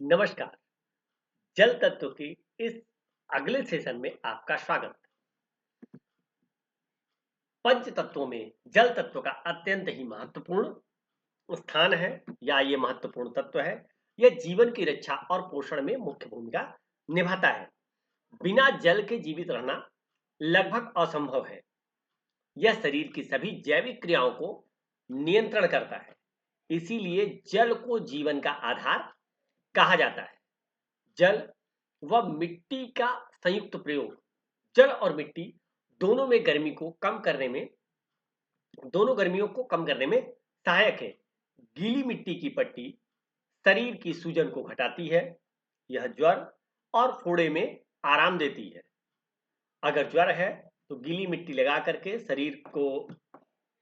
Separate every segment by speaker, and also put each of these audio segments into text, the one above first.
Speaker 1: नमस्कार। जल तत्व के इस अगले सेशन में आपका स्वागत। पंच तत्वों में जल तत्व का अत्यंत ही महत्वपूर्ण स्थान है या ये महत्वपूर्ण तत्व है। यह जीवन की रक्षा और पोषण में मुख्य भूमिका निभाता है। बिना जल के जीवित रहना लगभग असंभव है। यह शरीर की सभी जैविक क्रियाओं को नियंत्रण करता है। इसीलिए जल को जीवन का आधार कहा जाता है। जल व मिट्टी का संयुक्त प्रयोग जल और मिट्टी दोनों में गर्मी को कम करने में दोनों गर्मियों को कम करने में सहायक है। गीली मिट्टी की पट्टी शरीर की सूजन को घटाती है। यह ज्वर और फोड़े में आराम देती है। अगर ज्वर है तो गीली मिट्टी लगा करके शरीर को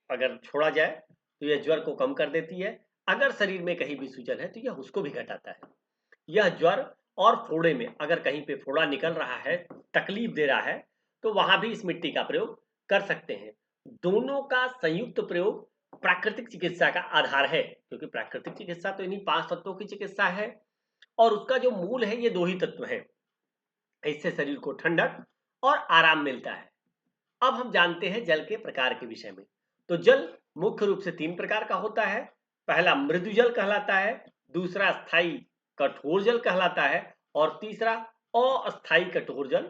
Speaker 1: अगर छोड़ा जाए तो यह ज्वर को कम कर देती है। अगर शरीर में कहीं भी सूजन है तो यह उसको भी घटाता है। यह ज्वर और फोड़े में अगर कहीं पे फोड़ा निकल रहा है, तकलीफ दे रहा है, तो वहां भी इस मिट्टी का प्रयोग कर सकते हैं। दोनों का संयुक्त प्रयोग प्राकृतिक चिकित्सा का आधार है, क्योंकि प्राकृतिक चिकित्सा तो इन्हीं 5 तत्वों की चिकित्सा है और उसका जो मूल है ये 2 ही तत्व है। इससे शरीर को ठंडक और आराम मिलता है। अब हम जानते हैं जल के प्रकार के विषय में। तो जल मुख्य रूप से 3 प्रकार का होता है। पहला मृदु जल कहलाता है, दूसरा स्थायी कठोर जल कहलाता है और तीसरा अस्थायी कठोर जल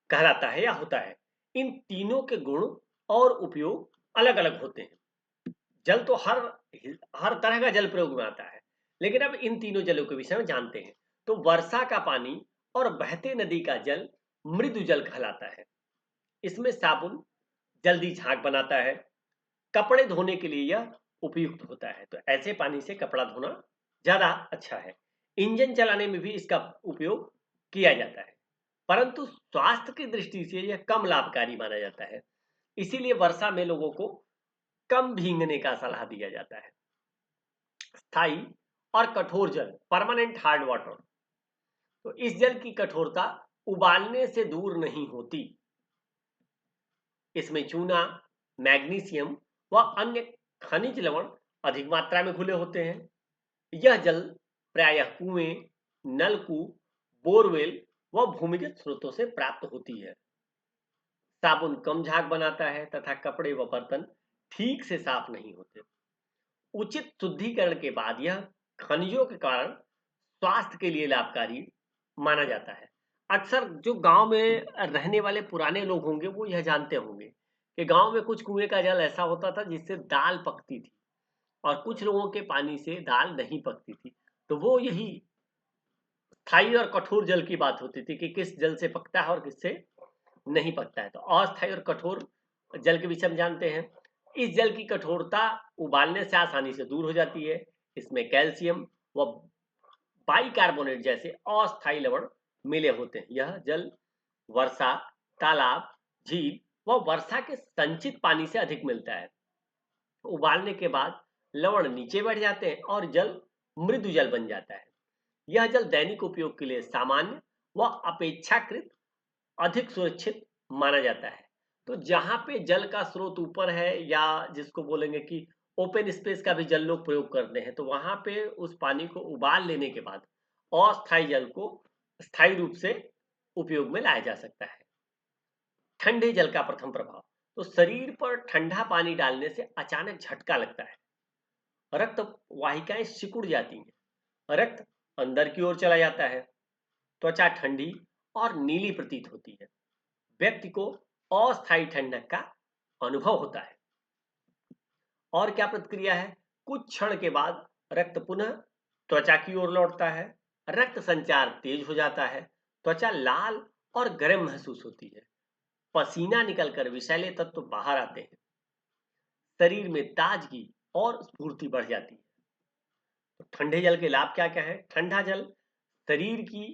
Speaker 1: कहलाता है या होता है। इन तीनों के गुण और उपयोग अलग-अलग होते हैं। जल तो हर तरह का जल प्रयोग में आता है, लेकिन अब इन तीनों जलों के विषय में जानते हैं। तो वर्षा का पानी और बहते नदी का जल मृदु जल कहलाता है। इसमें साबुन जल्दी झाग बनाता है। कपड़े धोने के लिए यह उपयुक्त होता है। तो ऐसे पानी से कपड़ा धोना ज्यादा अच्छा है। इंजन चलाने में भी इसका उपयोग किया जाता है, परंतु स्वास्थ्य की दृष्टि से यह कम लाभकारी माना जाता है। इसीलिए वर्षा में लोगों को कम भीगने का सलाह दिया जाता है। स्थायी और कठोर जल परमानेंट हार्ड वाटर, तो इस जल की कठोरता उबालने से दूर नहीं होती। इसमें चूना, मैग्नीशियम व अन्य खनिज लवण अधिक मात्रा में घुले होते हैं। यह जल प्रायः कुएं, नलकूप, बोरवेल व भूमिगत स्रोतों से प्राप्त होती है। साबुन कम झाग बनाता है तथा कपड़े व बर्तन ठीक से साफ नहीं होते। उचित शुद्धिकरण के बाद यह खनिजों के कारण स्वास्थ्य के लिए लाभकारी माना जाता है। अक्सर जो गांव में रहने वाले पुराने लोग होंगे वो यह जानते होंगे कि गांव में कुछ कुएं का जल ऐसा होता था जिससे दाल पकती थी और कुछ लोगों के पानी से दाल नहीं पकती थी। तो वो यही स्थायी और कठोर जल की बात होती थी कि किस जल से पकता है और किससे नहीं पकता है। तो अस्थायी और कठोर जल के विषय में जानते हैं। इस जल की कठोरता उबालने से आसानी से दूर हो जाती है। इसमें कैल्शियम व बाइकार्बोनेट जैसे अस्थायी लवण मिले होते हैं। यह जल वर्षा, तालाब, झील व वर्षा के संचित पानी से अधिक मिलता है। उबालने के बाद लवण नीचे बढ़ जाते हैं और जल मृदु जल बन जाता है। यह जल दैनिक उपयोग के लिए सामान्य व अपेक्षाकृत अधिक सुरक्षित माना जाता है। तो जहाँ पे जल का स्रोत ऊपर है या जिसको बोलेंगे कि ओपन स्पेस का भी जल लोग प्रयोग करते हैं, तो वहाँ पे उस पानी को उबाल लेने के बाद अस्थायी जल को स्थायी रूप से उपयोग में लाया जा सकता है। ठंडे जल का प्रथम प्रभाव, तो शरीर पर ठंडा पानी डालने से अचानक झटका लगता है। रक्त वाहिकाएं सिकुड़ जाती हैं, रक्त अंदर की ओर चला जाता है, त्वचा ठंडी और नीली प्रतीत होती है। व्यक्ति को अस्थायी ठंडक का अनुभव होता है। और क्या प्रतिक्रिया है? कुछ क्षण के बाद रक्त पुनः त्वचा की ओर लौटता है, रक्त संचार तेज हो जाता है, त्वचा लाल और गर्म महसूस होती है, पसीना निकलकर विषैले तत्व बाहर आते हैं, शरीर में ताजगी और स्फूर्ति बढ़ जाती है। तो ठंडे जल के लाभ क्या क्या है? ठंडा जल शरीर की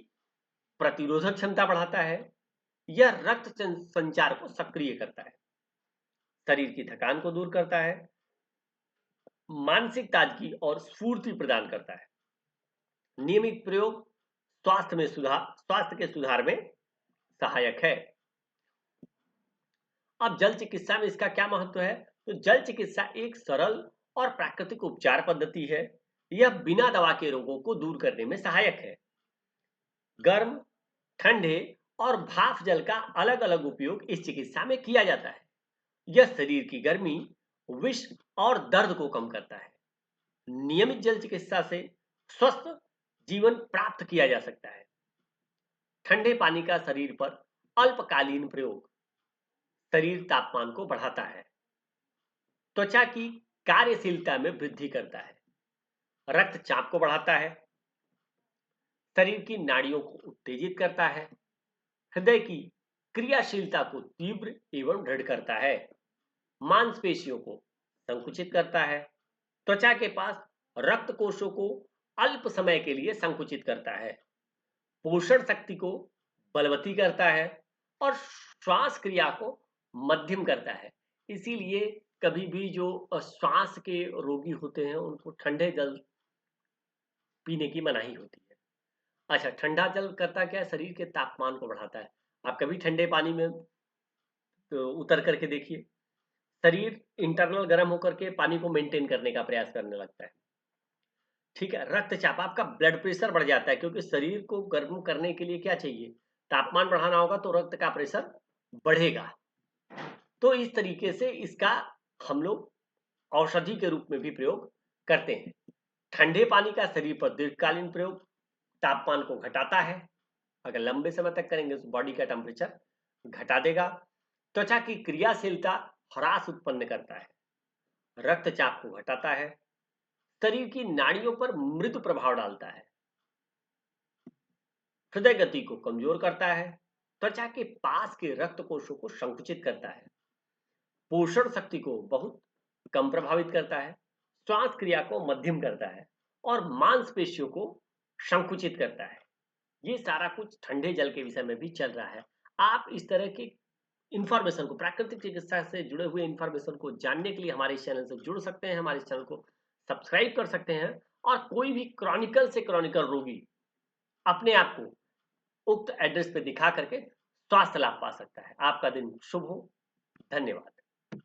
Speaker 1: प्रतिरोधक क्षमता बढ़ाता है। यह रक्त संचार को सक्रिय करता है, शरीर की थकान को दूर करता है, मानसिक ताजगी और स्फूर्ति प्रदान करता है। नियमित प्रयोग स्वास्थ्य के सुधार में सहायक है। अब जल चिकित्सा में इसका क्या महत्व है? तो जल चिकित्सा एक सरल और प्राकृतिक उपचार पद्धति है यह बिना दवा के रोगों को दूर करने में सहायक है। गर्म, ठंडे और भाप जल का अलग अलग उपयोग इस चिकित्सा में किया जाता है। यह शरीर की गर्मी, विष और दर्द को कम करता है। नियमित जल चिकित्सा से स्वस्थ जीवन प्राप्त किया जा सकता है। ठंडे पानी का शरीर पर अल्पकालीन प्रयोग शरीर तापमान को बढ़ाता है, त्वचा की कार्यशीलता में वृद्धि करता है, रक्तचाप को बढ़ाता है, शरीर की नाड़ियों को उत्तेजित करता है, हृदय की क्रियाशीलता को तीव्र एवं दृढ़ करता है, मांसपेशियों को संकुचित करता है, त्वचा के पास रक्त कोशों को अल्प समय के लिए संकुचित करता है, पोषण शक्ति को बलवती करता है और श्वास क्रिया को मध्यम करता है। इसीलिए कभी भी जो श्वास के रोगी होते हैं उनको ठंडे जल पीने की मनाही होती है। अच्छा, ठंडा जल करता क्या है, शरीर के तापमान को बढ़ाता है। आप कभी ठंडे पानी में उतर करके देखिए, शरीर इंटरनल गर्म होकर के पानी को मेंटेन करने का प्रयास करने लगता है। ठीक है, रक्तचाप, आपका ब्लड प्रेशर बढ़ जाता है क्योंकि शरीर को गर्म करने के लिए क्या चाहिए, तापमान बढ़ाना होगा तो रक्त का प्रेशर बढ़ेगा। तो इस तरीके से इसका हम लोग औषधि के रूप में भी प्रयोग करते हैं। ठंडे पानी का शरीर पर दीर्घकालीन प्रयोग तापमान को घटाता है। अगर लंबे समय तक करेंगे तो बॉडी का टेम्परेचर घटा देगा। त्वचा की क्रियाशीलता ह्रास उत्पन्न करता है, रक्तचाप को घटाता है, शरीर की नाड़ियों पर मृदु प्रभाव डालता है, हृदय गति को कमजोर करता है, त्वचा के पास के रक्त कोशों को संकुचित करता है, पोषण शक्ति को बहुत कम प्रभावित करता है, श्वास क्रिया को मध्यम करता है और मांसपेशियों को संकुचित करता है। ये सारा कुछ ठंडे जल के विषय में भी चल रहा है। आप इस तरह की इंफॉर्मेशन को, प्राकृतिक चिकित्सा से जुड़े हुए इंफॉर्मेशन को जानने के लिए हमारे इस चैनल से जुड़ सकते हैं, हमारे इस चैनल को सब्सक्राइब कर सकते हैं और कोई भी क्रॉनिकल से क्रॉनिकल रोगी अपने आप को उक्त एड्रेस पे दिखा करके स्वास्थ्य लाभ पा सकता है। आपका दिन शुभ हो। धन्यवाद।